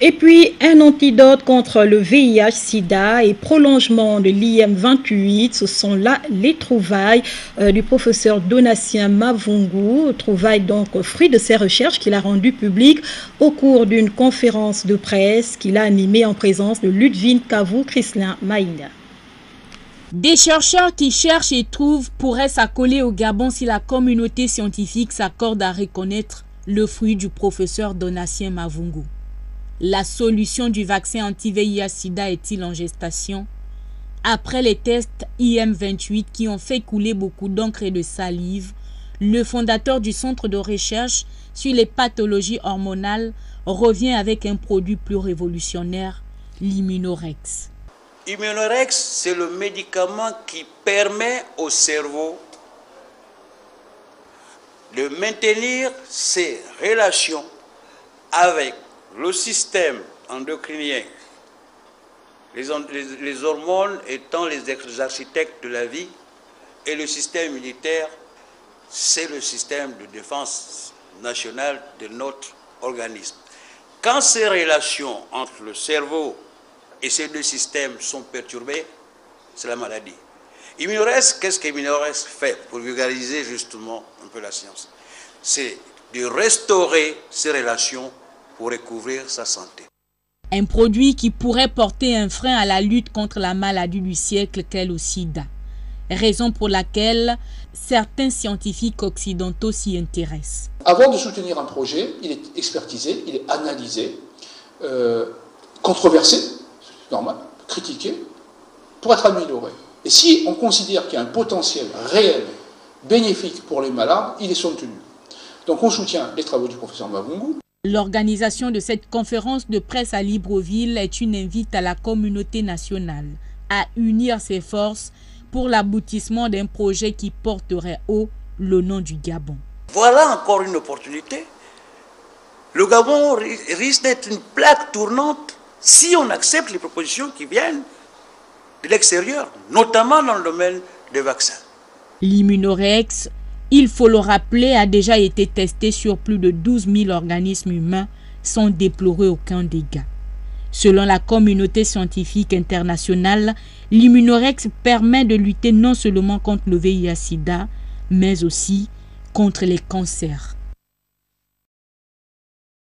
Et puis, un antidote contre le VIH-Sida et prolongement de l'IM28, ce sont là les trouvailles du professeur Donatien Mavungu, trouvailles donc fruit de ses recherches qu'il a rendues publiques au cours d'une conférence de presse qu'il a animée en présence de Ludwig Kavou-Chrislin Maïna. Des chercheurs qui cherchent et trouvent pourraient s'accoler au Gabon si la communauté scientifique s'accorde à reconnaître le fruit du professeur Donatien Mavungu. La solution du vaccin anti-VIH-Sida est-il en gestation? Après les tests IM28 qui ont fait couler beaucoup d'encre et de salive, le fondateur du centre de recherche sur les pathologies hormonales revient avec un produit plus révolutionnaire, l'Immunorex. Immunorex, c'est le médicament qui permet au cerveau de maintenir ses relations avec le système endocrinien, les hormones étant les architectes de la vie, et le système immunitaire, c'est le système de défense nationale de notre organisme. Quand ces relations entre le cerveau et ces deux systèmes sont perturbés, c'est la maladie. Immunorex, qu'est-ce qu'Immunorex fait pour vulgariser justement un peu la science? C'est de restaurer ces relations pour recouvrir sa santé. Un produit qui pourrait porter un frein à la lutte contre la maladie du siècle qu'est le sida. Raison pour laquelle certains scientifiques occidentaux s'y intéressent. Avant de soutenir un projet, il est expertisé, il est analysé, controversé, c'est normal, critiqué, pour être amélioré. Et si on considère qu'il y a un potentiel réel, bénéfique pour les malades, il est soutenu. Donc on soutient les travaux du professeur Mavungu. L'organisation de cette conférence de presse à Libreville est une invite à la communauté nationale à unir ses forces pour l'aboutissement d'un projet qui porterait haut le nom du Gabon. Voilà encore une opportunité. Le Gabon risque d'être une plaque tournante si on accepte les propositions qui viennent de l'extérieur, notamment dans le domaine des vaccins. L'Immunorex, il faut le rappeler, a déjà été testé sur plus de 12 000 organismes humains sans déplorer aucun dégât. Selon la communauté scientifique internationale, l'Immunorex permet de lutter non seulement contre le VIH-Sida, mais aussi contre les cancers.